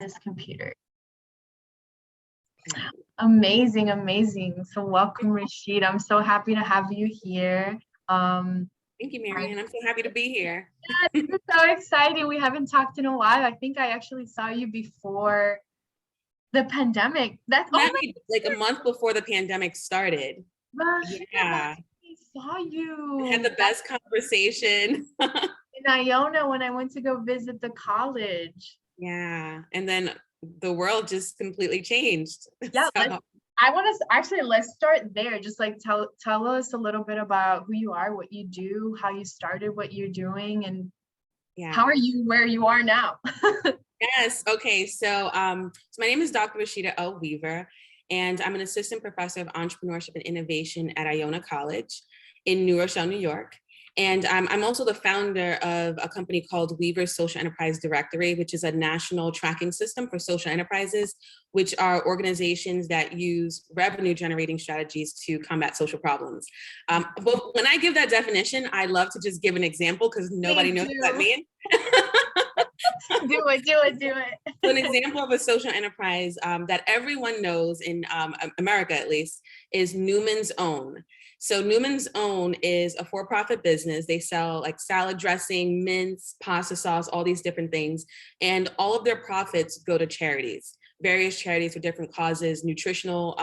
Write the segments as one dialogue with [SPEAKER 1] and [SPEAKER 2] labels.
[SPEAKER 1] this computer. Amazing, amazing. So welcome, Rasheada. I'm so happy to have you here.
[SPEAKER 2] Thank you, Marianne. I'm so happy to be here.
[SPEAKER 1] Yeah, it's so exciting. We haven't talked in a while. I think I actually saw you before the pandemic. That's
[SPEAKER 2] like a month before the pandemic started.
[SPEAKER 1] Yeah. I saw you.
[SPEAKER 2] We had the best conversation.
[SPEAKER 1] In Iona when I went to go visit the college.
[SPEAKER 2] Yeah. And then the world just completely changed.
[SPEAKER 1] Yeah, so. Let's start there. Just like tell us a little bit about who you are, what you do, how you started, what you're doing, and how are you where you are now?
[SPEAKER 2] Yes. Okay. So my name is Dr. Rasheada L. Weaver, and I'm an assistant professor of entrepreneurship and innovation at Iona College in New Rochelle, New York. And I'm also the founder of a company called Weaver Social Enterprise Directory, which is a national tracking system for social enterprises, which are organizations that use revenue generating strategies to combat social problems. But when I give that definition, I love to just give an example because nobody knows what that means.
[SPEAKER 1] Do it.
[SPEAKER 2] So an example of a social enterprise that everyone knows in America, at least, is Newman's Own. So Newman's Own is a for-profit business. They sell like salad dressing, mints, pasta sauce, all these different things. And all of their profits go to charities, various charities for different causes, nutritional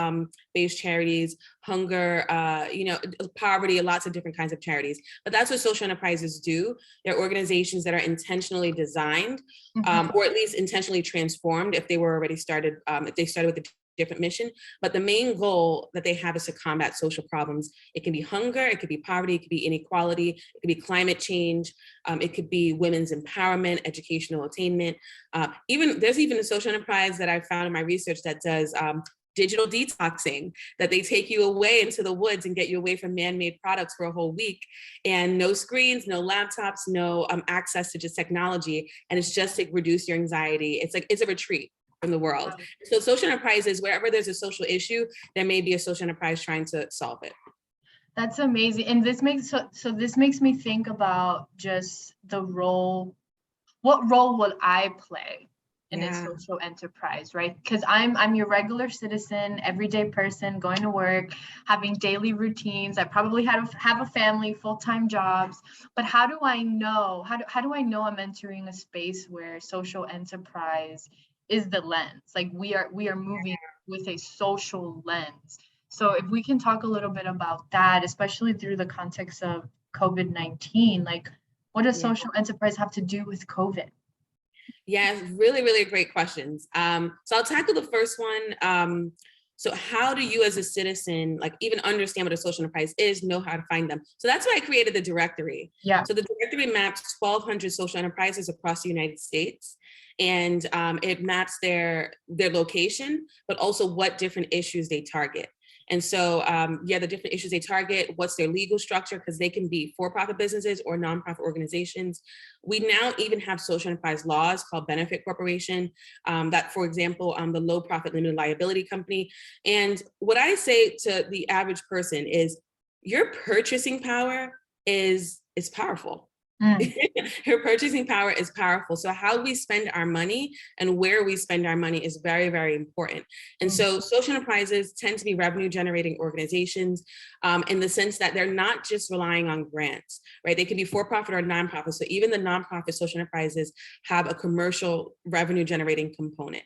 [SPEAKER 2] based charities, hunger, poverty, lots of different kinds of charities. But that's what social enterprises do. They're organizations that are intentionally designed, or at least intentionally transformed if they were already started, if they started with a different mission. But the main goal that they have is to combat social problems. It can be hunger, it could be poverty, it could be inequality, it could be climate change, it could be women's empowerment, educational attainment. There's even a social enterprise that I found in my research that does digital detoxing, that they take you away into the woods and get you away from man-made products for a whole week, and no screens, no laptops, no access to just technology, and it's just to reduce your anxiety. It's a retreat from the world. So social enterprises, wherever there's a social issue, there may be a social enterprise trying to solve it.
[SPEAKER 1] That's amazing. And this makes me think about just the role. What role would I play in a social enterprise, right? Because I'm your regular citizen, everyday person, going to work, having daily routines. I probably have a family, full-time jobs. But how do I know? How do I know I'm entering a space where social enterprise is the lens? Like we are moving with a social lens. So if we can talk a little bit about that, especially through the context of COVID-19, like what does social enterprise have to do with COVID?
[SPEAKER 2] Yeah, really, really great questions. So I'll tackle the first one. So how do you as a citizen, like even understand what a social enterprise is, know how to find them? So that's why I created the directory.
[SPEAKER 1] Yeah.
[SPEAKER 2] So the directory maps 1,200 social enterprises across the United States. And it maps their location, but also what different issues they target. And so, the different issues they target, what's their legal structure, because they can be for-profit businesses or nonprofit organizations. We now even have social enterprise laws called benefit corporation, that, for example, the low profit limited liability company. And what I say to the average person is your purchasing power is powerful. Her purchasing power is powerful. So how we spend our money and where we spend our money is very, very important. And so social enterprises tend to be revenue generating organizations in the sense that they're not just relying on grants, right? They can be for-profit or nonprofit. So even the nonprofit social enterprises have a commercial revenue generating component.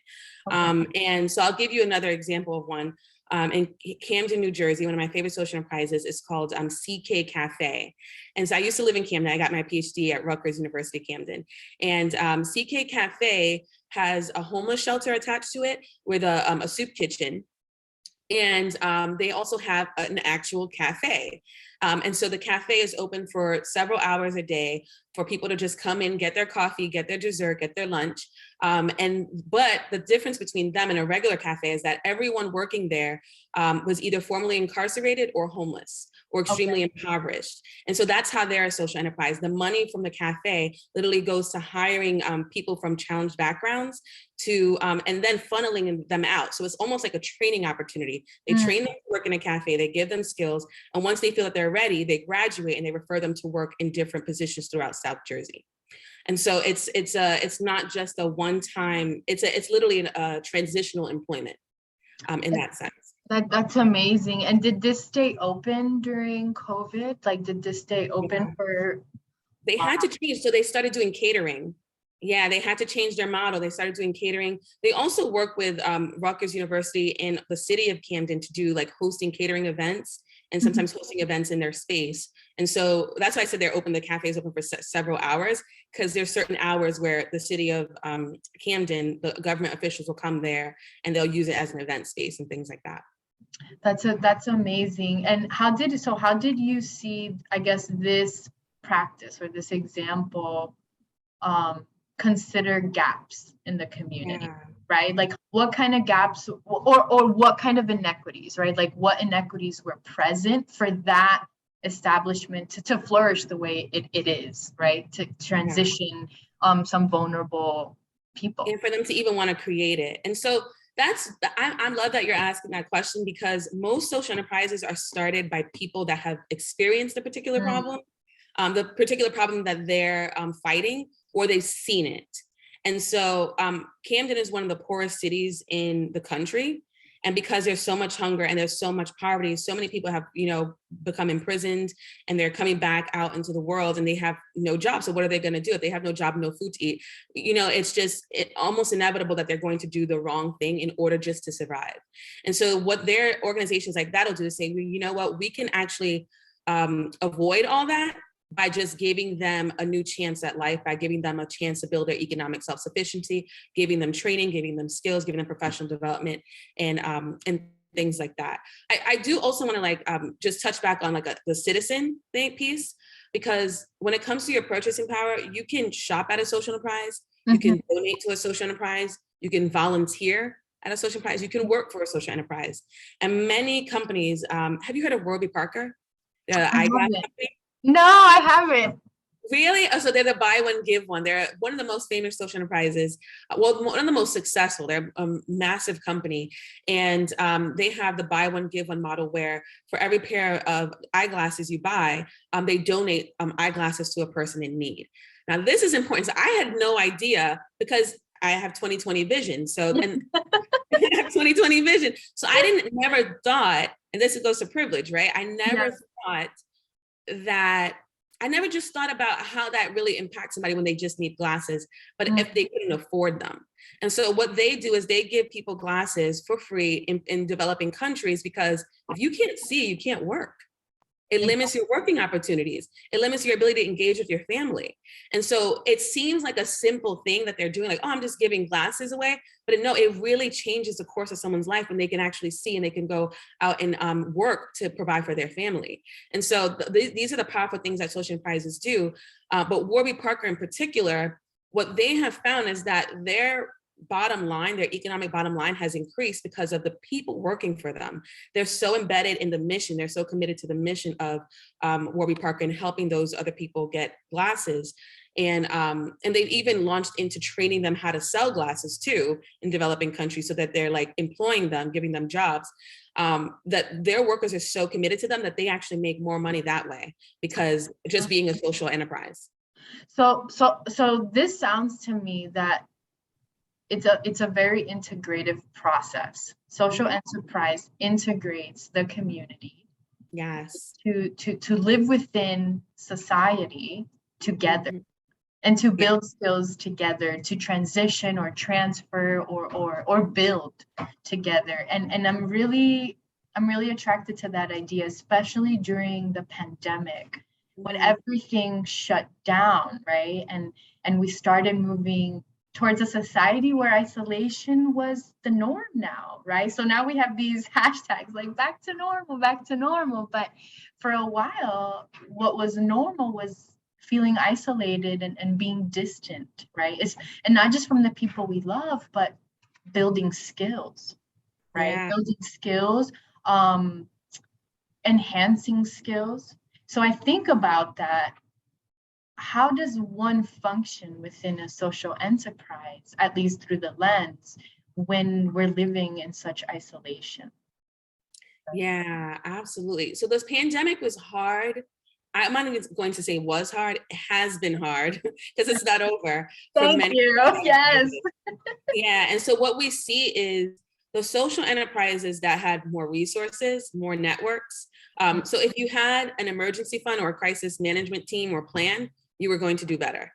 [SPEAKER 2] And so I'll give you another example of one. In Camden, New Jersey, one of my favorite social enterprises is called CK Cafe. And so I used to live in Camden. I got my PhD at Rutgers University, Camden. And CK Cafe has a homeless shelter attached to it with a soup kitchen. And they also have an actual cafe. And so the cafe is open for several hours a day for people to just come in, get their coffee, get their dessert, get their lunch. But the difference between them and a regular cafe is that everyone working there was either formerly incarcerated or homeless or extremely impoverished. And so that's how they're a social enterprise. The money from the cafe literally goes to hiring people from challenged backgrounds to, and then funneling them out. So it's almost like a training opportunity. They train them to work in a cafe, they give them skills. And once they feel that they're ready, they graduate and they refer them to work in different positions throughout South Jersey. And so it's not just a one-time, it's literally a transitional employment in that sense.
[SPEAKER 1] That's amazing. And did this stay open during COVID? Like, did this stay open
[SPEAKER 2] Yeah.
[SPEAKER 1] for?
[SPEAKER 2] They had to change, so they started doing catering. Yeah, they had to change their model. They started doing catering. They also work with Rutgers University in the city of Camden to do like hosting catering events and sometimes hosting events in their space. And so that's why I said they're open, the cafe is open for several hours, because there's certain hours where the city of Camden, the government officials will come there and they'll use it as an event space and things like that.
[SPEAKER 1] That's amazing. And how did you see, I guess, this practice or this example consider gaps in the community?
[SPEAKER 2] Yeah.
[SPEAKER 1] Right? Like what kind of gaps or what kind of inequities, right? Like what inequities were present for that establishment to flourish the way it is, right? To transition some vulnerable people.
[SPEAKER 2] And for them to even want to create it. And so I love that you're asking that question, because most social enterprises are started by people that have experienced a particular problem, the particular problem that they're fighting, or they've seen it. And so Camden is one of the poorest cities in the country. And because there's so much hunger and there's so much poverty, so many people have, become imprisoned and they're coming back out into the world and they have no job. So what are they going to do if they have no job, no food to eat? It's almost inevitable that they're going to do the wrong thing in order just to survive. And so what their organizations like that'll do is say, well, you know what, we can actually avoid all that by just giving them a new chance at life, by giving them a chance to build their economic self-sufficiency, giving them training, giving them skills, giving them professional development, and things like that. I do also want to just touch back on the citizen thing piece, because when it comes to your purchasing power, you can shop at a social enterprise, you can donate to a social enterprise, you can volunteer at a social enterprise, you can work for a social enterprise. And many companies, have you heard of Warby Parker? The eyeglass company?
[SPEAKER 1] No, I haven't.
[SPEAKER 2] Really? Oh, so they're the buy one, give one. They're one of the most famous social enterprises. Well, one of the most successful. They're a massive company. And they have the buy one, give one model where for every pair of eyeglasses you buy, they donate eyeglasses to a person in need. Now, this is important. So I had no idea, because I have 20/20 vision. So and I have 20/20 vision. So I never thought, and this goes to privilege, right? I never just thought about how that really impacts somebody when they just need glasses, but if they couldn't afford them. And so what they do is they give people glasses for free in developing countries, because if you can't see, you can't work. It limits your working opportunities. It limits your ability to engage with your family. And so it seems like a simple thing that they're doing, like, oh, I'm just giving glasses away. But no, it really changes the course of someone's life when they can actually see and they can go out and work to provide for their family. And so these are the powerful things that social enterprises do. But Warby Parker in particular, what they have found is that their bottom line, their economic bottom line has increased because of the people working for them. They're so embedded in the mission. They're so committed to the mission of Warby Parker and helping those other people get glasses. And they've even launched into training them how to sell glasses too in developing countries, so that they're employing them, giving them jobs, that their workers are so committed to them that they actually make more money that way, because just being a social enterprise.
[SPEAKER 1] So this sounds to me that it's a very integrative process. Social enterprise integrates the community.
[SPEAKER 2] Yes.
[SPEAKER 1] To live within society together and to build skills together, to transition or transfer or build together. And I'm really attracted to that idea, especially during the pandemic, when everything shut down, right? And we started moving towards a society where isolation was the norm now, right? So now we have these hashtags like back to normal. But for a while, what was normal was feeling isolated and being distant, right? And not just from the people we love, but building skills, right?
[SPEAKER 2] Yeah.
[SPEAKER 1] Building skills, enhancing skills. So I think about that. How does one function within a social enterprise, at least through the lens, when we're living in such isolation?
[SPEAKER 2] Yeah, absolutely. So this pandemic was hard I'm not even going to say was hard, it has been hard because it's not over for
[SPEAKER 1] Thank
[SPEAKER 2] many.
[SPEAKER 1] you. Yes.
[SPEAKER 2] Yeah, and so what we see is the social enterprises that had more resources, more networks. So if you had an emergency fund or a crisis management team or plan, you were going to do better.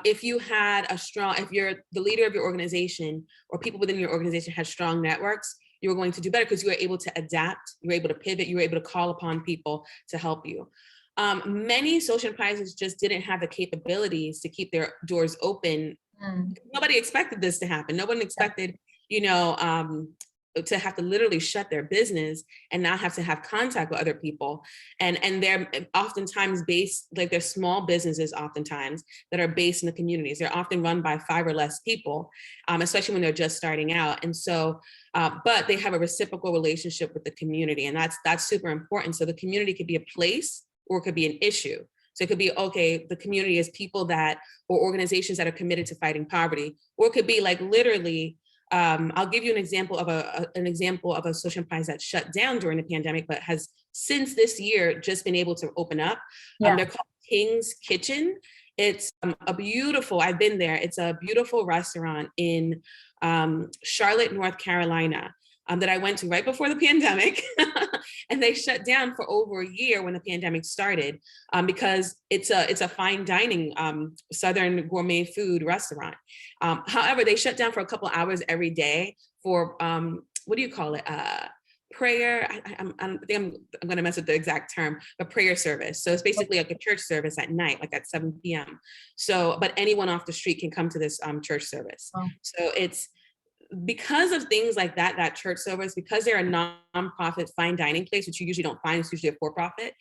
[SPEAKER 2] If you had if you're the leader of your organization or people within your organization had strong networks, you were going to do better because you were able to adapt, you were able to pivot, you were able to call upon people to help you. Many social enterprises just didn't have the capabilities to keep their doors open. Nobody expected this to happen. Nobody expected, to have to literally shut their business and not have to have contact with other people. And they're oftentimes based, like they're small businesses oftentimes that are based in the communities. They're often run by 5 or less people, especially when they're just starting out. And so, but they have a reciprocal relationship with the community, and that's super important. So the community could be a place or it could be an issue. So it could be, okay, the community is people that, or organizations that are committed to fighting poverty, or it could be like literally, I'll give you an example of a social enterprise that shut down during the pandemic, but has since this year just been able to open up. They're called King's Kitchen. It's I've been there. It's a beautiful restaurant in Charlotte, North Carolina. That I went to right before the pandemic, and they shut down for over a year when the pandemic started, because it's a fine dining Southern gourmet food restaurant. However, they shut down for a couple hours every day for what do you call it? Prayer. I think I'm going to mess with the exact term, but prayer service. So it's basically like a church service at night, like at 7 p.m. So, but anyone off the street can come to this church service. So it's because of things like that church service, because they're a nonprofit fine dining place, which you usually don't find, it's usually a for-profit,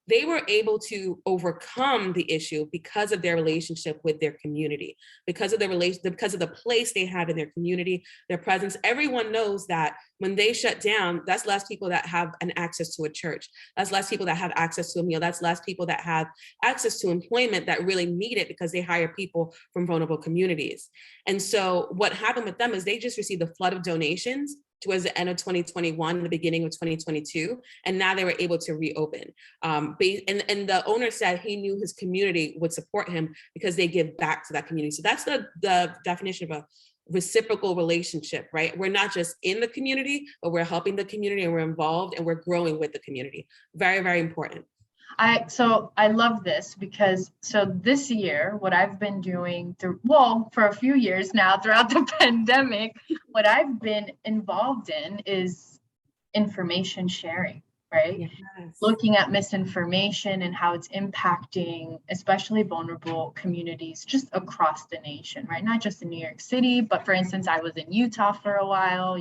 [SPEAKER 2] they were able to overcome the issue because of their relationship with their community, because of the place they have in their community, their presence. Everyone knows that when they shut down, that's less people that have an access to a church. That's less people that have access to a meal. That's less people that have access to employment that really need it because they hire people from vulnerable communities. And so what happened with them is they just received a flood of donations towards the end of 2021, the beginning of 2022, and now they were able to reopen. And the owner said he knew his community would support him because they give back to that community. So that's the definition of a reciprocal relationship, right? We're not just in the community, but we're helping the community and we're involved and we're growing with the community. Very, very important.
[SPEAKER 1] So I love this because this year, what I've been doing for a few years now throughout the pandemic, what I've been involved in is information sharing, right?
[SPEAKER 2] Yes.
[SPEAKER 1] Looking at misinformation and how it's impacting, especially vulnerable communities just across the nation, right? Not just in New York City, but for instance, I was in Utah for a while,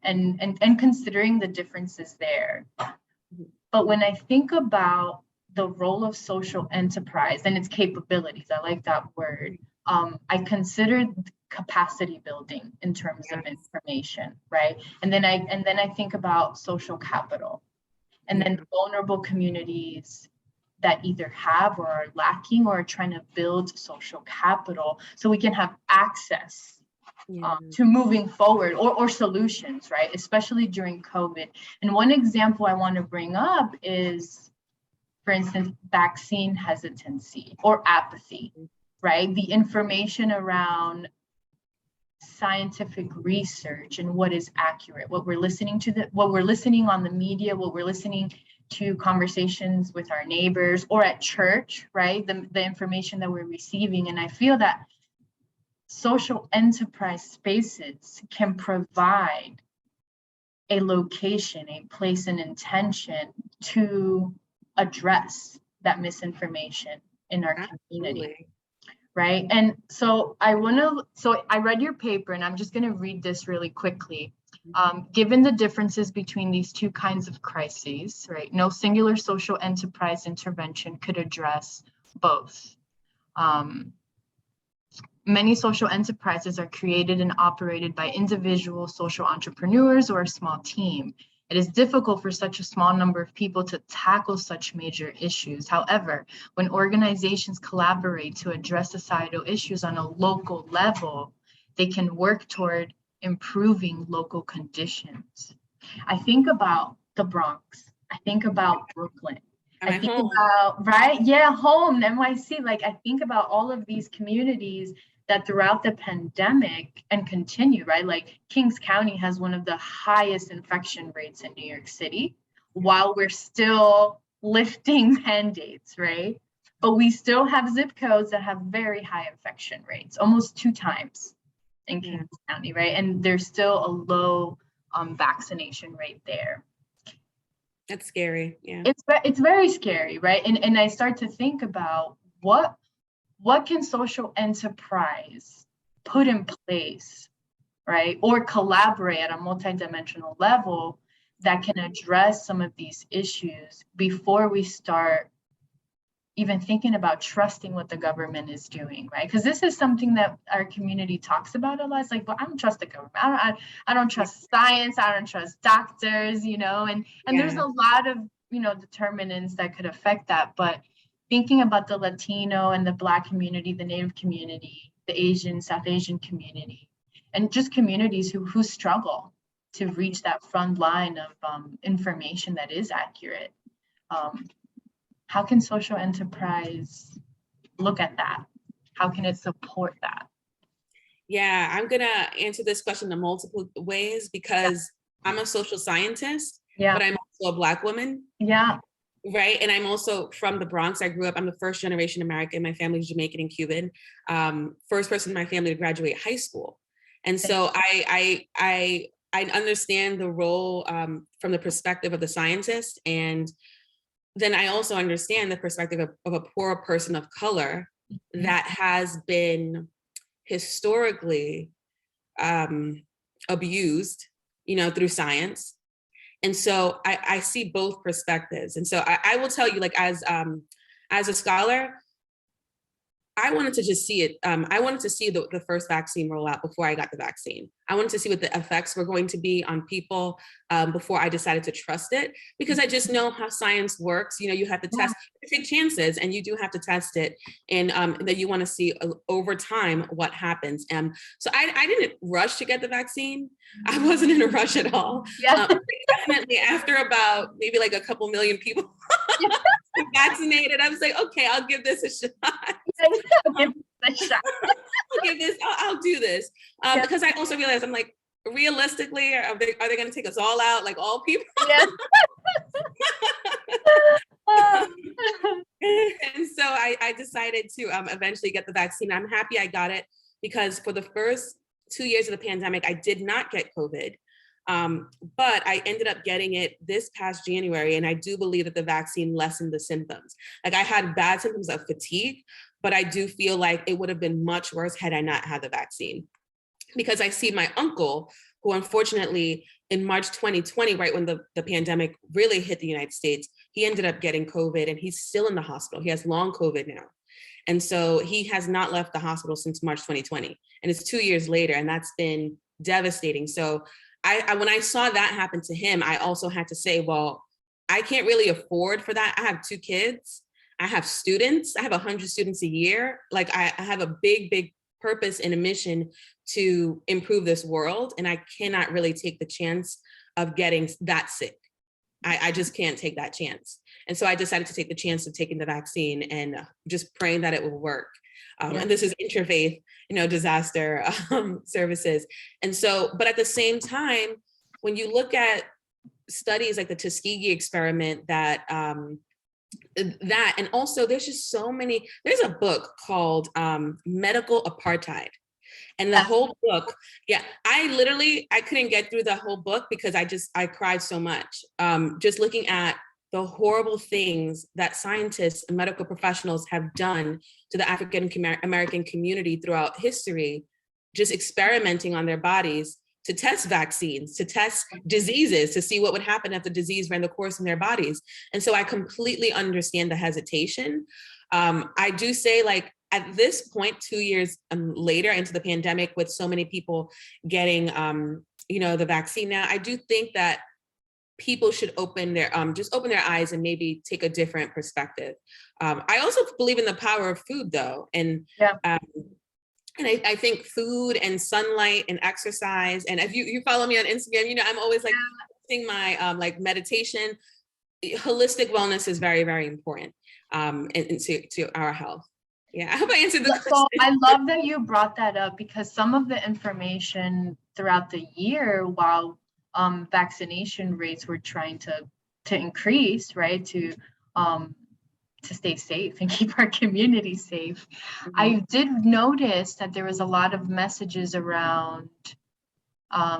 [SPEAKER 1] and considering the differences there. But when I think about the role of social enterprise and its capabilities, I like that word. I consider capacity building in terms of information, right? And then I think about social capital, and then vulnerable communities that either have or are lacking or are trying to build social capital so we can have access to moving forward or solutions, right? Especially during COVID. And one example I want to bring up is, for instance, vaccine hesitancy or apathy, right? The information around scientific research and what is accurate, what we're listening on the media, what we're listening to conversations with our neighbors or at church, right? The information that we're receiving. And I feel that social enterprise spaces can provide a location, a place, and intention to address that misinformation in our community, right? And so I read your paper, and I'm just going to read this really quickly. Given the differences between these two kinds of crises, right, no singular social enterprise intervention could address both. Many social enterprises are created and operated by individual social entrepreneurs or a small team. It is difficult for such a small number of people to tackle such major issues. However, when organizations collaborate to address societal issues on a local level, they can work toward improving local conditions. I think about the Bronx. I think about Brooklyn. I think about, right? Yeah, home, NYC. Like, I think about all of these communities that throughout the pandemic and continue, right? Like, Kings County has one of the highest infection rates in New York City while we're still lifting mandates, right? But we still have zip codes that have very high infection rates, almost 2 times in Kings County, right? And there's still a low vaccination rate there.
[SPEAKER 2] That's scary. Yeah.
[SPEAKER 1] It's very scary, right? And I start to think about what can social enterprise put in place, right? Or collaborate at a multidimensional level that can address some of these issues before we start even thinking about trusting what the government is doing, right? Because this is something that our community talks about a lot. It's like, well, I don't trust the government. I don't trust science. I don't trust doctors, and there's a lot of, determinants that could affect that. But thinking about the Latino and the Black community, the Native community, the Asian, South Asian community, and just communities who struggle to reach that front line of information that is accurate. How can social enterprise look at that? How can it support that?
[SPEAKER 2] Yeah, I'm gonna answer this question in multiple ways because I'm a social scientist, but I'm also a Black woman.
[SPEAKER 1] Yeah.
[SPEAKER 2] Right. And I'm also from the Bronx. I grew up, I'm the first generation American. My family's Jamaican and Cuban. First person in my family to graduate high school. And so I understand the role from the perspective of the scientist. And then I also understand the perspective of a poor person of color that has been historically abused, through science. And so I see both perspectives. And so I will tell you, like, as a scholar, I wanted to just see it. I wanted to see the first vaccine roll out before I got the vaccine. I wanted to see what the effects were going to be on people before I decided to trust it, because I just know how science works. You have to test, take chances, and you do have to test it. And that you want to see over time what happens. So I didn't rush to get the vaccine. I wasn't in a rush at all.
[SPEAKER 1] Yeah.
[SPEAKER 2] Definitely after about maybe like a couple million people vaccinated, I was like, okay, I'll give this a shot.
[SPEAKER 1] I'll give this a shot.
[SPEAKER 2] I'll do this. Because I also realized, I'm like, realistically, are they going to take us all out, like all people?
[SPEAKER 1] Yeah.
[SPEAKER 2] And so I decided to eventually get the vaccine. I'm happy I got it because for the first 2 years of the pandemic, I did not get COVID. But I ended up getting it this past January, and I do believe that the vaccine lessened the symptoms. Like, I had bad symptoms of fatigue, but I do feel like it would have been much worse had I not had the vaccine. Because I see my uncle, who unfortunately in March 2020, right when the pandemic really hit the United States, he ended up getting COVID, and he's still in the hospital. He has long COVID now. And so he has not left the hospital since March 2020. And it's 2 years later, and that's been devastating. So I when I saw that happen to him, I also had to say, well, I can't really afford for that. I have 2 kids. I have students. I have 100 students a year. Like, I have a big purpose and a mission to improve this world. And I cannot really take the chance of getting that sick. I just can't take that chance. And so I decided to take the chance of taking the vaccine and just praying that it will work. And this is interfaith, disaster services. And so, but at the same time, when you look at studies like the Tuskegee experiment, that, and also there's just so many, there's a book called Medical Apartheid. And the whole book, I couldn't get through the whole book because I cried so much. Just looking at the horrible things that scientists and medical professionals have done to the African American community throughout history, just experimenting on their bodies to test vaccines, to test diseases, to see what would happen if the disease ran the course in their bodies. And so I completely understand the hesitation. I do say, like, at this point, 2 years later into the pandemic, with so many people getting, the vaccine now, I do think that people should open their eyes and maybe take a different perspective. I also believe in the power of food, though, and I think food and sunlight and exercise. And if you follow me on Instagram, I'm always like posting my like meditation. holistic wellness is very, very important and to our health. Yeah, I hope I answered the question.
[SPEAKER 1] So I love that you brought that up, because some of the information throughout the year, while vaccination rates were trying to increase, right, to stay safe and keep our community safe, I did notice that there was a lot of messages around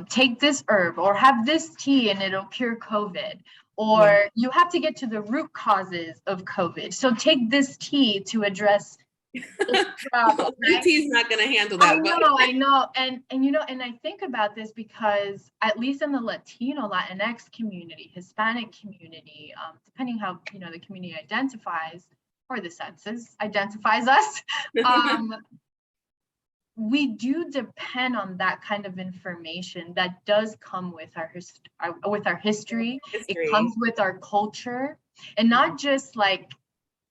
[SPEAKER 1] take this herb or have this tea and it'll cure COVID. Or you have to get to the root causes of COVID. So take this tea to address the problem.
[SPEAKER 2] Right? Tea is not going to handle that.
[SPEAKER 1] I know. And and I think about this because at least in the Latino, Latinx community, Hispanic community, depending how the community identifies, or the census identifies us, we do depend on that kind of information that does come with our history. It comes with our culture, and not just like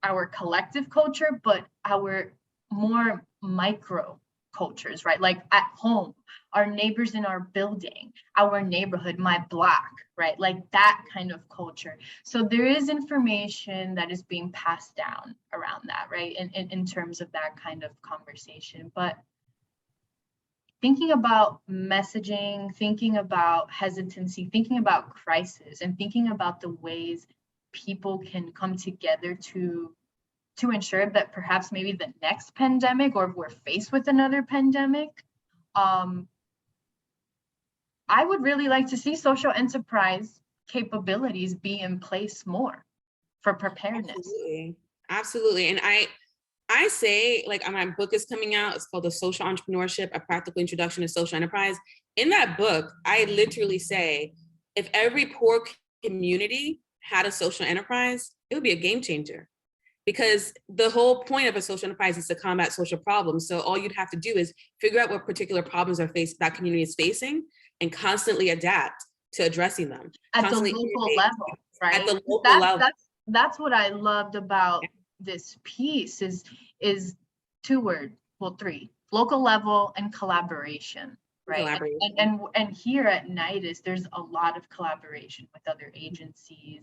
[SPEAKER 1] our collective culture, but our more micro cultures, right? Like at home, our neighbors in our building, our neighborhood, my block, right? Like that kind of culture. So there is information that is being passed down around that, right? In terms of that kind of conversation. But thinking about messaging, thinking about hesitancy, thinking about crisis, and thinking about the ways people can come together to ensure that perhaps maybe the next pandemic, or if we're faced with another pandemic, I would really like to see social enterprise capabilities be in place more for preparedness.
[SPEAKER 2] Absolutely. And I say, like, my book is coming out. It's called The Social Entrepreneurship, A Practical Introduction to Social Enterprise. In that book, I literally say, if every poor community had a social enterprise, it would be a game changer. Because the whole point of a social enterprise is to combat social problems. So all you'd have to do is figure out what particular problems that community is facing and constantly adapt to addressing them.
[SPEAKER 1] At the local level, right? At the local level. That's what I loved about this piece is three: local level and collaboration, right? And here at Nidus, there's a lot of collaboration with other agencies,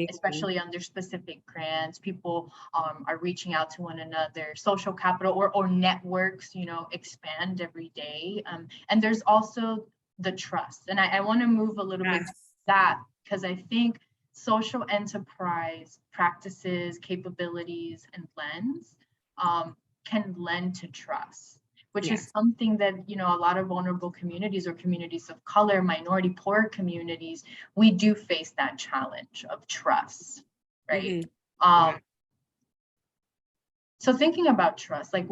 [SPEAKER 1] especially under specific grants. People are reaching out to one another. Social capital or networks, expand every day. And there's also the trust. And I want to move a little bit to that, because I think social enterprise practices, capabilities, and lens can lend to trust, which is something that, a lot of vulnerable communities or communities of color, minority, poor communities, we do face that challenge of trust, right? So thinking about trust, like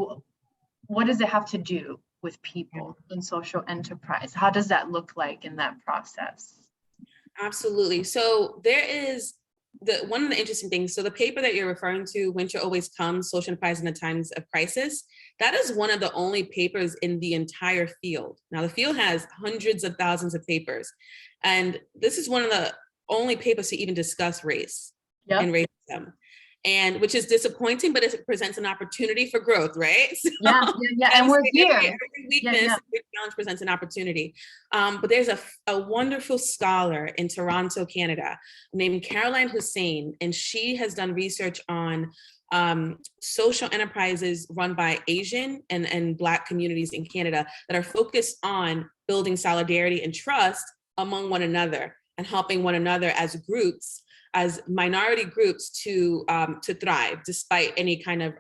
[SPEAKER 1] what does it have to do with people in social enterprise? How does that look like in that process?
[SPEAKER 2] Absolutely. So there is one of the interesting things. So the paper that you're referring to, Winter Always Comes, Social Enterprise in the Times of Crisis, that is one of the only papers in the entire field. Now the field has hundreds of thousands of papers. And this is one of the only papers to even discuss race and racism. And which is disappointing, but it presents an opportunity for growth, right? So,
[SPEAKER 1] and we're here.
[SPEAKER 2] Every weakness, every challenge presents an opportunity. But there's a wonderful scholar in Toronto, Canada, named Caroline Hussein, and she has done research on social enterprises run by Asian and Black communities in Canada that are focused on building solidarity and trust among one another and helping one another as groups, as minority groups to thrive despite any kind of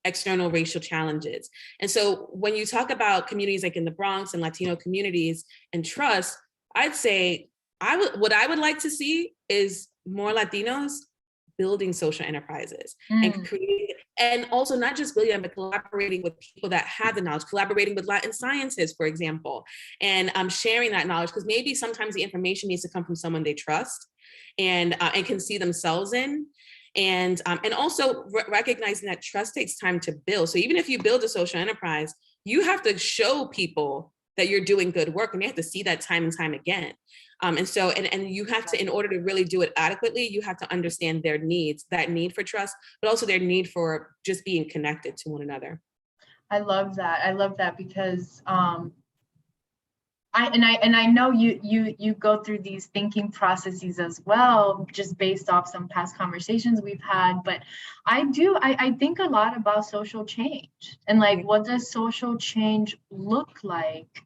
[SPEAKER 2] external racial challenges. And so when you talk about communities like in the Bronx and Latino communities and trust, I'd say what I would like to see is more Latinos building social enterprises and creating, and also not just building them, but collaborating with people that have the knowledge, collaborating with Latin scientists, for example, and sharing that knowledge, because maybe sometimes the information needs to come from someone they trust and can see themselves in. And also recognizing that trust takes time to build. So even if you build a social enterprise, you have to show people that you're doing good work, and they have to see that time and time again. And you have to, in order to really do it adequately, you have to understand their needs, that need for trust, but also their need for just being connected to one another.
[SPEAKER 1] I love that. I love that because I I know you go through these thinking processes as well, just based off some past conversations we've had. But I think a lot about social change and like, what does social change look like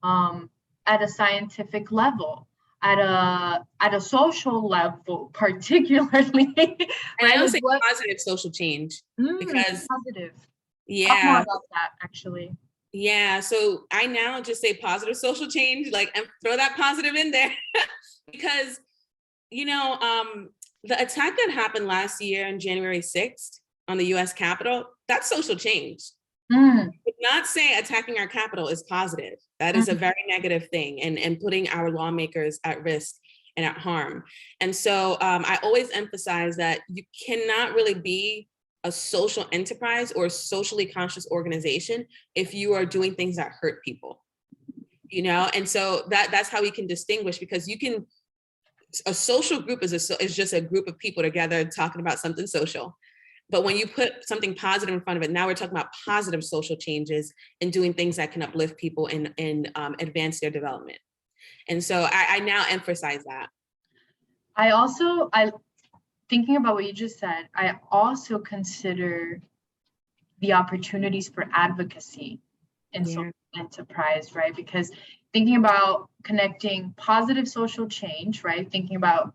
[SPEAKER 1] at a scientific level, at a social level, particularly,
[SPEAKER 2] And
[SPEAKER 1] right?
[SPEAKER 2] I don't
[SPEAKER 1] Like
[SPEAKER 2] say
[SPEAKER 1] what
[SPEAKER 2] positive social change because
[SPEAKER 1] positive. Talk more
[SPEAKER 2] yeah,
[SPEAKER 1] about that, actually.
[SPEAKER 2] yeah. So I now just say positive social change, like, and throw that positive in there because, you know, the attack that happened last year on January 6th on the US Capitol, that's social change.
[SPEAKER 1] Mm,
[SPEAKER 2] Not say attacking our capital is positive. That is a
[SPEAKER 1] mm.
[SPEAKER 2] very negative thing and putting our lawmakers at risk and at harm. And so I always emphasize that you cannot really be a social enterprise or a socially conscious organization if you are doing things that hurt people, you know? And so that's how we can distinguish, because you can, a social group is just a group of people together talking about something social. But when you put something positive in front of it, now we're talking about positive social changes and doing things that can uplift people and advance their development. And so I now emphasize that.
[SPEAKER 1] I thinking about what you just said, I also consider the opportunities for advocacy in social
[SPEAKER 2] Yeah.
[SPEAKER 1] enterprise, right? Because thinking about connecting positive social change, right? Thinking about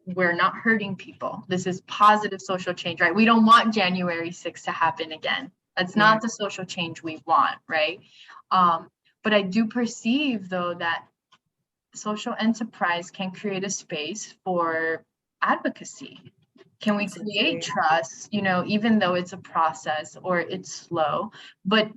[SPEAKER 1] we're not hurting people. This is positive social change, right? We don't want January 6th to happen again. That's not the social change we want, right? But I do perceive, though, that social enterprise can create a space for advocacy. Can we create trust, even though it's a process or it's slow, but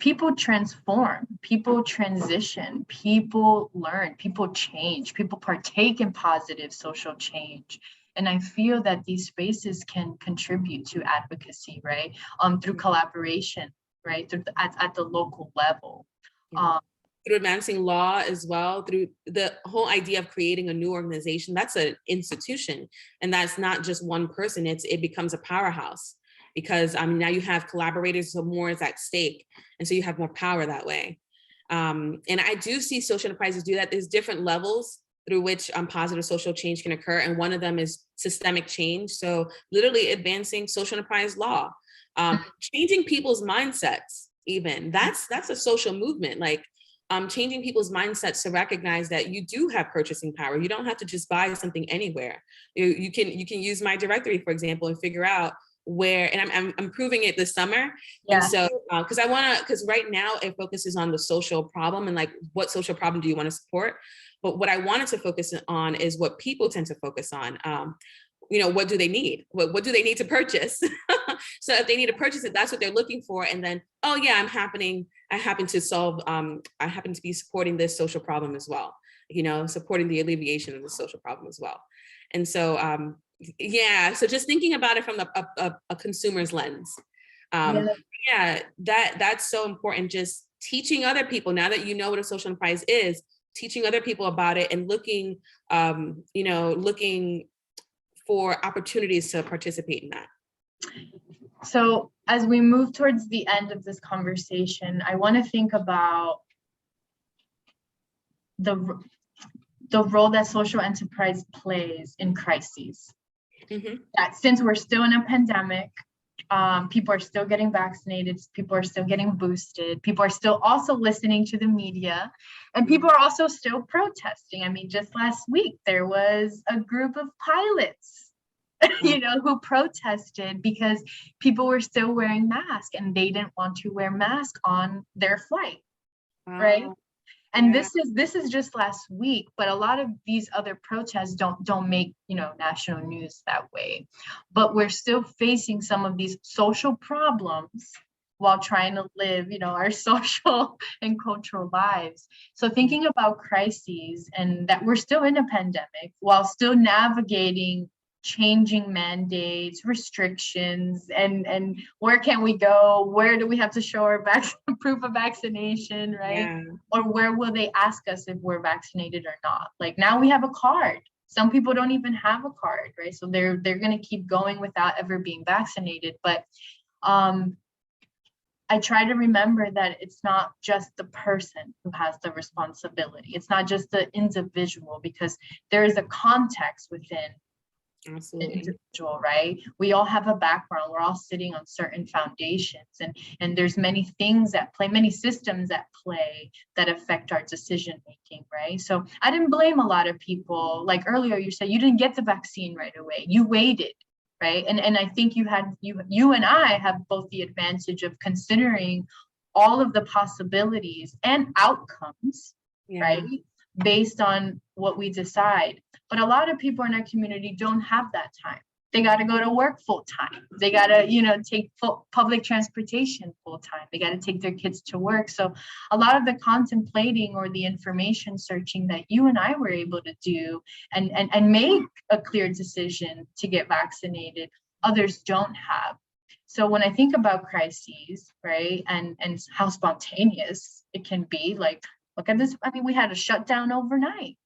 [SPEAKER 1] people transform, people transition, people learn, people change, people partake in positive social change. And I feel that these spaces can contribute to advocacy, right? Through collaboration, right? At the local level.
[SPEAKER 2] Through advancing law as well, through the whole idea of creating a new organization, that's an institution. And that's not just one person, it becomes a powerhouse because now you have collaborators, so more is at stake. And so you have more power that way. And I do see social enterprises do that. There's different levels through which positive social change can occur. And one of them is systemic change. So literally advancing social enterprise law, changing people's mindsets, even that's a social movement. Like changing people's mindsets to recognize that you do have purchasing power. You don't have to just buy something anywhere. You can use my directory, for example, and figure out where, and I'm improving it this summer. Yeah. And so, because right now it focuses on the social problem and like, what social problem do you want to support? But what I wanted to focus on is what people tend to focus on. What do they need? What do they need to purchase? So if they need to purchase it, that's what they're looking for. And then, oh yeah, I happen to solve, I happen to be supporting this social problem as well, supporting the alleviation of the social problem as well. And so, so just thinking about it from a consumer's lens. That's so important. Just teaching other people, now that you know what a social enterprise is, teaching other people about it and looking for opportunities to participate in that.
[SPEAKER 1] So as we move towards the end of this conversation, I want to think about the role that social enterprise plays in crises. Mm-hmm. That since we're still in a pandemic, people are still getting vaccinated, people are still getting boosted, people are still also listening to the media, and people are also still protesting. I mean, just last week, there was a group of pilots who protested because people were still wearing masks and they didn't want to wear masks on their flight, right? And this is just last week, but a lot of these other protests don't make national news that way. But we're still facing some of these social problems while trying to live, our social and cultural lives. So thinking about crises and that we're still in a pandemic while still navigating changing mandates, restrictions, and where can we go? Where do we have to show our proof of vaccination, right? Yeah. Or where will they ask us if we're vaccinated or not? Like now we have a card. Some people don't even have a card, right? So they're going to keep going without ever being vaccinated. But I try to remember that it's not just the person who has the responsibility. It's not just the individual, because there is a context within an individual, right? We all have a background. We're all sitting on certain foundations, and there's many things at play, many systems at play that affect our decision making, right? So I didn't blame a lot of people. Like earlier, you said you didn't get the vaccine right away. You waited, right? And I think you and I have both the advantage of considering all of the possibilities and outcomes, right? Based on what we decide. But a lot of people in our community don't have that time. They got to go to work full time. They got to, take public transportation full time. They got to take their kids to work. So a lot of the contemplating or the information searching that you and I were able to do and make a clear decision to get vaccinated, others don't have. So when I think about crises, right, and how spontaneous it can be, like, look at this. I mean, we had a shutdown overnight,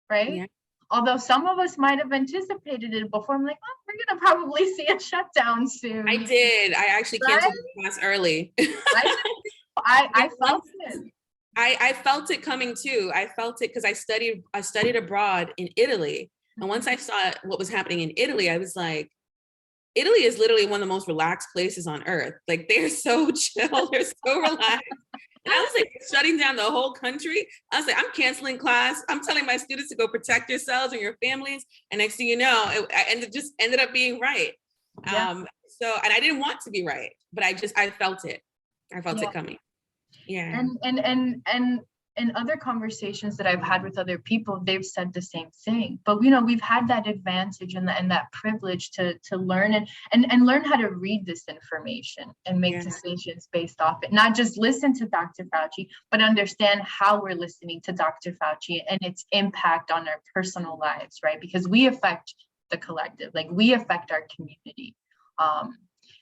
[SPEAKER 1] right? Yeah. Although some of us might have anticipated it before. I'm like, oh, we're going to probably see a shutdown soon.
[SPEAKER 2] I did. I actually canceled class early.
[SPEAKER 1] I felt it.
[SPEAKER 2] I felt it coming too. I felt it because I studied abroad in Italy. And once I saw what was happening in Italy, I was like, Italy is literally one of the most relaxed places on earth. Like, they're so chill, they're so relaxed. And I was like shutting down the whole country. I was like, I'm canceling class. I'm telling my students to go protect yourselves and your families. And next thing you know, I ended up being right. Yeah. And I didn't want to be right, but I felt it. I felt it coming. Yeah.
[SPEAKER 1] And other conversations that I've had with other people, they've said the same thing. But we've had that advantage and that privilege to learn and learn how to read this information and make decisions based off it. Not just listen to Dr. Fauci, but understand how we're listening to Dr. Fauci and its impact on our personal lives, right? Because we affect the collective, like we affect our community.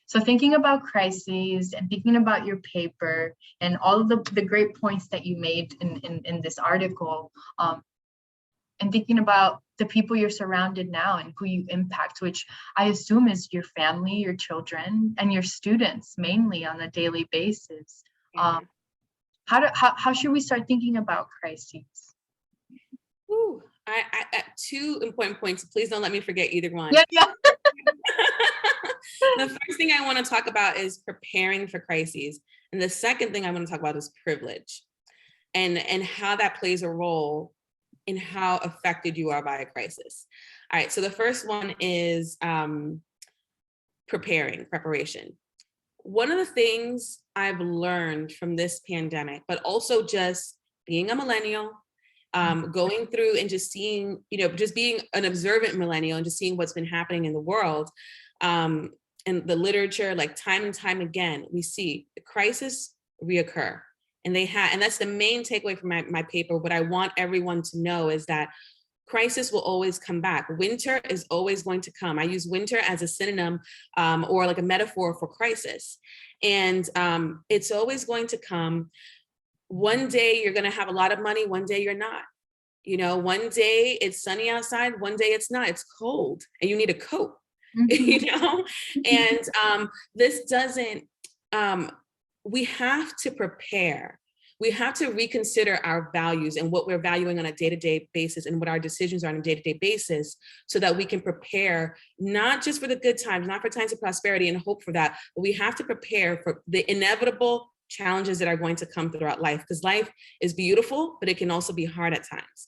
[SPEAKER 1] So thinking about crises and thinking about your paper and all of the great points that you made in this article, and thinking about the people you're surrounded now and who you impact, which I assume is your family, your children, and your students mainly on a daily basis. How should we start thinking about crises?
[SPEAKER 2] Ooh, I two important points. Please don't let me forget either one.
[SPEAKER 1] Yeah.
[SPEAKER 2] The first thing I want to talk about is preparing for crises. And the second thing I want to talk about is privilege and how that plays a role in how affected you are by a crisis. All right, so the first one is preparation. One of the things I've learned from this pandemic, but also just being a millennial, going through and just seeing, just being an observant millennial and just seeing what's been happening in the world, in the literature, like time and time again, we see the crisis reoccur. And that's the main takeaway from my paper. What I want everyone to know is that crisis will always come back. Winter is always going to come. I use winter as a synonym or like a metaphor for crisis. And it's always going to come. One day you're going to have a lot of money. One day you're not. One day it's sunny outside. One day it's not. It's cold and you need a coat. And this doesn't, we have to prepare. We have to reconsider our values and what we're valuing on a day-to-day basis and what our decisions are on a day-to-day basis so that we can prepare, not just for the good times, not for times of prosperity and hope for that, but we have to prepare for the inevitable challenges that are going to come throughout life, because life is beautiful, but it can also be hard at times.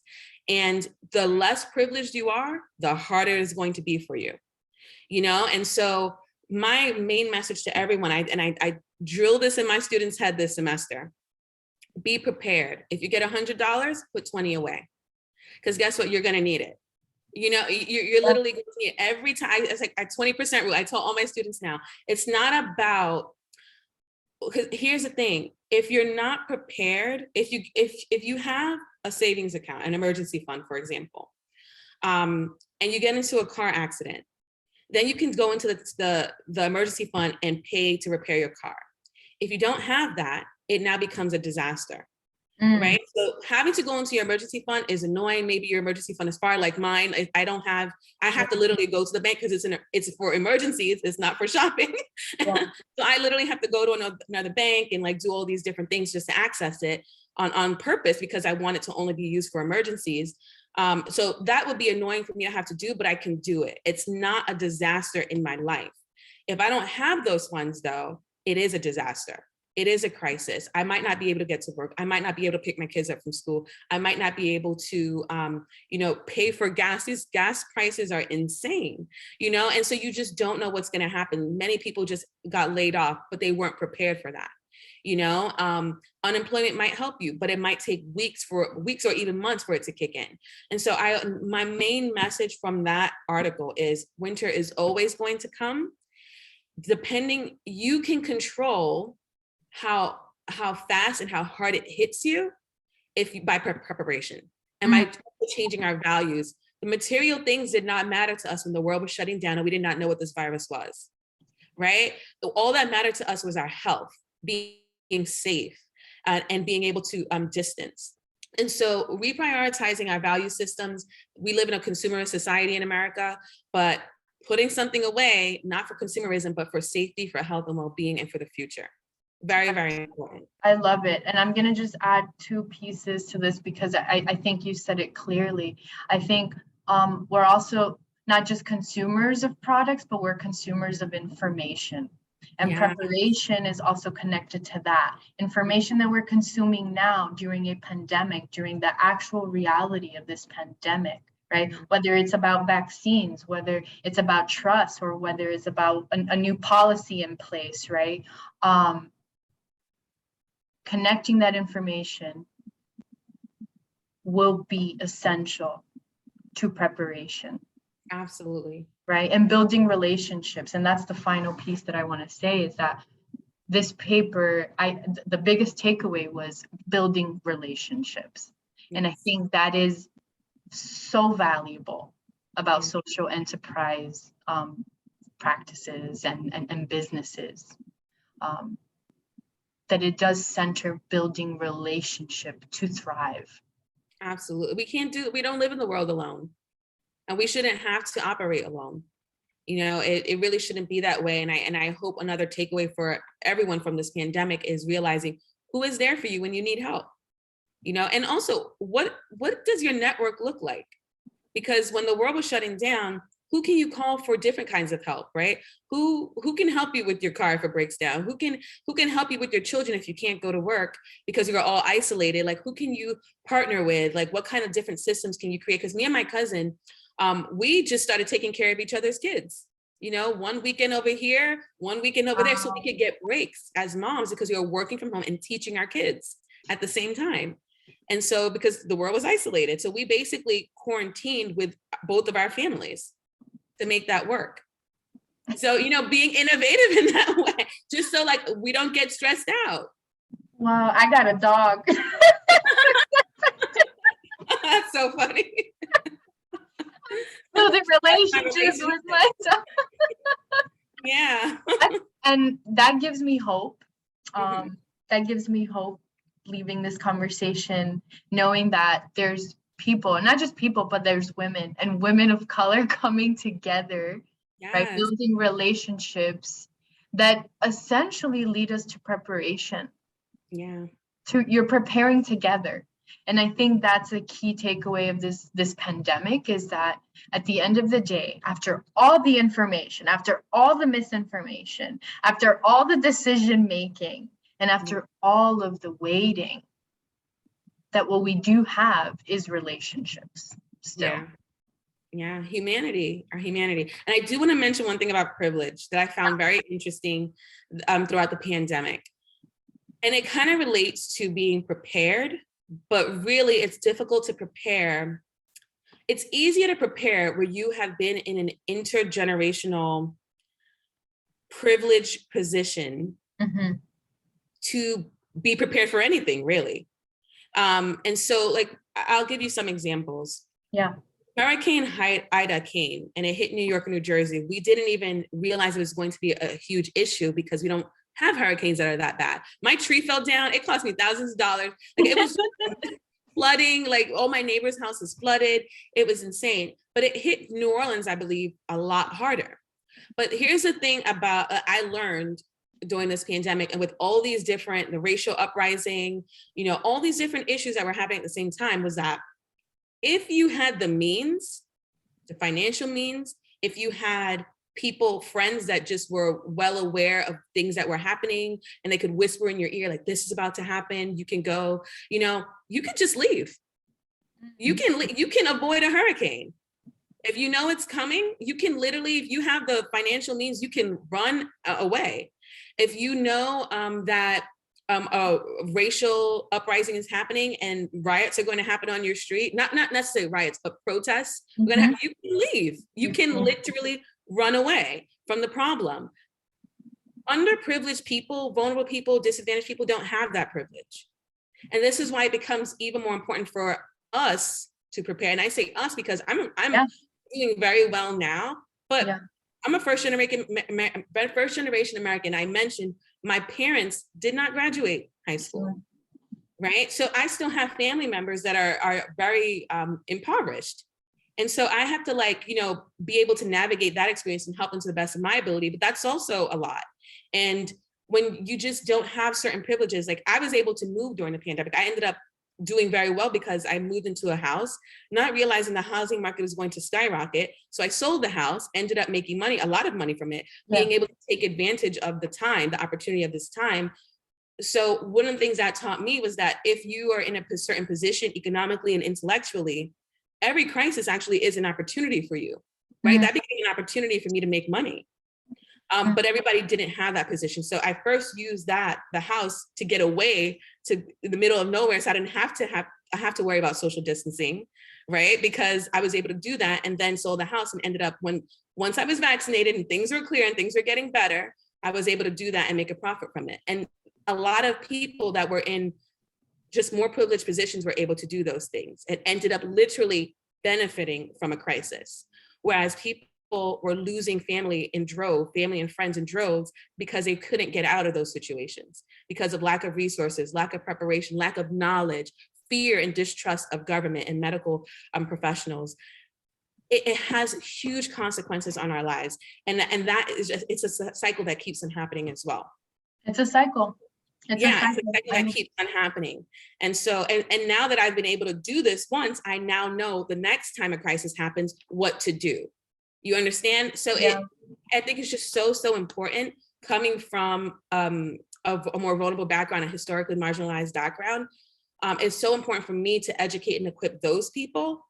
[SPEAKER 2] And the less privileged you are, the harder it's going to be for you. And so my main message to everyone, I drill this in my students' head this semester: be prepared. If you get $100, put 20 away, because guess what? You're going to need it. You're literally going to need it every time. It's like a 20% rule. I tell all my students now, it's not about, because here's the thing: if you're not prepared, if you have a savings account, an emergency fund, for example, and you get into a car accident, then you can go into the emergency fund and pay to repair your car. If you don't have that, it now becomes a disaster. right? So having to go into your emergency fund is annoying. Maybe your emergency fund is far, like mine. I have to literally go to the bank because it's for emergencies. It's not for shopping.
[SPEAKER 1] Yeah.
[SPEAKER 2] So I literally have to go to another bank and like do all these different things just to access it on purpose, because I want it to only be used for emergencies. So that would be annoying for me to have to do, but I can do it. It's not a disaster in my life. If I don't have those funds though, it is a disaster. It is a crisis. I might not be able to get to work. I might not be able to pick my kids up from school. I might not be able to, pay for gas. These gas prices are insane, and so you just don't know what's going to happen. Many people just got laid off, but they weren't prepared for that. Unemployment might help you, but it might take weeks or even months for it to kick in. And so my main message from that article is winter is always going to come. You can control how fast and how hard it hits you by preparation and by changing our values. The material things did not matter to us when the world was shutting down and we did not know what this virus was, right? So all that mattered to us was our health, being safe, and being able to distance. And so reprioritizing our value systems. We live in a consumerist society in America, but putting something away, not for consumerism, but for safety, for health and well-being, and for the future. Very, very important.
[SPEAKER 1] I love it. And I'm going to just add 2 pieces to this because I think you said it clearly. I think we're also not just consumers of products, but we're consumers of information. And preparation is also connected to that. Information that we're consuming now during a pandemic, during the actual reality of this pandemic, right? Whether it's about vaccines, whether it's about trust, or whether it's about a new policy in place, right? Connecting that information will be essential to preparation.
[SPEAKER 2] Absolutely.
[SPEAKER 1] Right. And building relationships. And that's the final piece that I want to say is that this paper, the biggest takeaway was building relationships. Yes. And I think that is so valuable about social enterprise practices and businesses. That it does center building relationship to thrive.
[SPEAKER 2] Absolutely. We don't live in the world alone, and we shouldn't have to operate alone. It really shouldn't be that way. And I hope another takeaway for everyone from this pandemic is realizing who is there for you when you need help, and also what does your network look like? Because when the world was shutting down, who can you call for different kinds of help, right? Who can help you with your car if it breaks down? Who can help you with your children if you can't go to work because you're all isolated? Like, who can you partner with? Like, what kind of different systems can you create? Because me and my cousin, we just started taking care of each other's kids. 1 weekend over here, 1 weekend over there, so we could get breaks as moms because we were working from home and teaching our kids at the same time. And so because the world was isolated, so we basically quarantined with both of our families to make that work. So, being innovative in that way, just so like we don't get stressed out.
[SPEAKER 1] Well, I got a dog.
[SPEAKER 2] That's so funny.
[SPEAKER 1] So the relationships with my dog.
[SPEAKER 2] Yeah.
[SPEAKER 1] And that gives me hope. That gives me hope leaving this conversation, knowing that there's people, and not just people, but there's women and women of color coming together, right? Building relationships that essentially lead us to preparation. Yeah. You're preparing together. And I think that's a key takeaway of this pandemic is that at the end of the day, after all the information, after all the misinformation, after all the decision making, and after all of the waiting, that what we do have is relationships still.
[SPEAKER 2] Yeah, our humanity. And I do want to mention one thing about privilege that I found very interesting throughout the pandemic. And it kind of relates to being prepared, but really it's difficult to prepare. It's easier to prepare where you have been in an intergenerational privileged position to be prepared for anything, really. And so, like, I'll give you some examples.
[SPEAKER 1] Yeah.
[SPEAKER 2] Hurricane Ida came and it hit New York and New Jersey. We didn't even realize it was going to be a huge issue because we don't have hurricanes that are that bad. My tree fell down. It cost me thousands of dollars. Like it was flooding, like all my neighbors' houses flooded. It was insane. But it hit New Orleans, I believe, a lot harder. But here's the thing about I learned during this pandemic, and with all these different, the racial uprising, all these different issues that were happening at the same time, was that if you had the means, the financial means, if you had people, friends that just were well aware of things that were happening and they could whisper in your ear, like, this is about to happen, you can go, you could just leave. You can avoid a hurricane. If you know it's coming, you can literally, if you have the financial means, you can run away. If you know that a racial uprising is happening and riots are going to happen on your street, not necessarily riots, but protests, you can leave. You can literally run away from the problem. Underprivileged people, vulnerable people, disadvantaged people don't have that privilege. And this is why it becomes even more important for us to prepare. And I say us because I'm doing very well now, but I'm a first generation American. I mentioned my parents did not graduate high school, right? So I still have family members that are very impoverished. And so I have to be able to navigate that experience and help them to the best of my ability, but that's also a lot. And when you just don't have certain privileges, like I was able to move during the pandemic. I ended up doing very well because I moved into a house, not realizing the housing market was going to skyrocket. So I sold the house, ended up making money, a lot of money from it, being able to take advantage of the time, the opportunity of this time. So one of the things that taught me was that if you are in a certain position economically and intellectually, every crisis actually is an opportunity for you, right? That became an opportunity for me to make money. But everybody didn't have that position. So I first used the house to get away to the middle of nowhere. So I didn't have to worry about social distancing, right? Because I was able to do that, and then sold the house and ended up once I was vaccinated and things were clear and things were getting better, I was able to do that and make a profit from it. And a lot of people that were in just more privileged positions were able to do those things. It ended up literally benefiting from a crisis. Whereas people were losing family and friends in droves because they couldn't get out of those situations because of lack of resources, lack of preparation, lack of knowledge, fear and distrust of government and medical professionals. It has huge consequences on our lives. And that is it's a cycle that keeps on happening as well.
[SPEAKER 1] It's a cycle.
[SPEAKER 2] It's a cycle that keeps on happening. And so, and now that I've been able to do this once, I now know the next time a crisis happens, what to do. You understand? So I think it's just so important coming from a more vulnerable background, a historically marginalized background. It's so important for me to educate and equip those people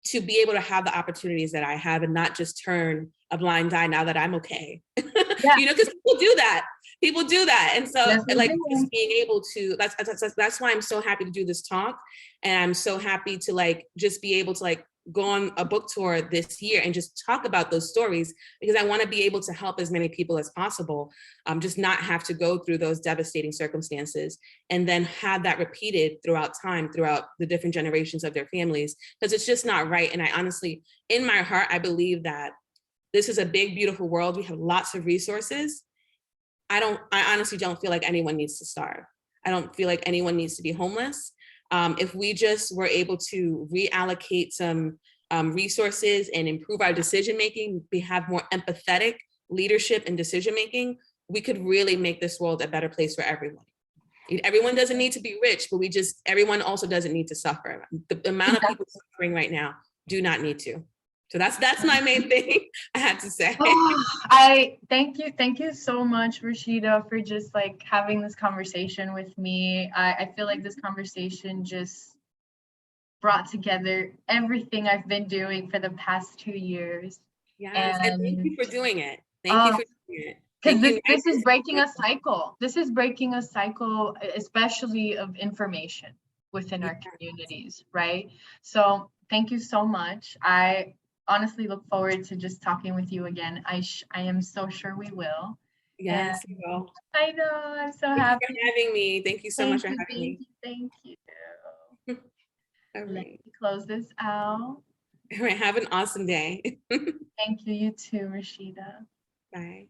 [SPEAKER 2] to be able to have the opportunities that I have and not just turn a blind eye now that I'm okay. Because people do that. And so just being able to, that's why I'm so happy to do this talk. And I'm so happy to just be able to go on a book tour this year and just talk about those stories, because I want to be able to help as many people as possible, just not have to go through those devastating circumstances and then have that repeated throughout time, throughout the different generations of their families, because it's just not right. And I honestly, in my heart, I believe that this is a big, beautiful world. We have lots of resources. I honestly don't feel like anyone needs to starve. I don't feel like anyone needs to be homeless. If we just were able to reallocate some resources and improve our decision-making, we have more empathetic leadership and decision-making, we could really make this world a better place for everyone. Everyone doesn't need to be rich, but everyone also doesn't need to suffer. The amount of people suffering right now do not need to. So that's my main thing I had to say.
[SPEAKER 1] I thank you so much, Rasheada, for just having this conversation with me. I feel like this conversation just brought together everything I've been doing for the past 2 years.
[SPEAKER 2] Yes, and thank you for doing it. Thank you for doing it.
[SPEAKER 1] Because this is breaking a cycle. This is breaking a cycle, especially of information within our communities, right? So thank you so much. I honestly look forward to just talking with you again. I am so sure we will.
[SPEAKER 2] Yes, we will.
[SPEAKER 1] I know. I'm so happy.
[SPEAKER 2] Thank you for having me. Thank you so much for having me.
[SPEAKER 1] Thank you.
[SPEAKER 2] All right.
[SPEAKER 1] Let me close this out.
[SPEAKER 2] All right. Have an awesome day.
[SPEAKER 1] Thank you. You too, Rasheada.
[SPEAKER 2] Bye.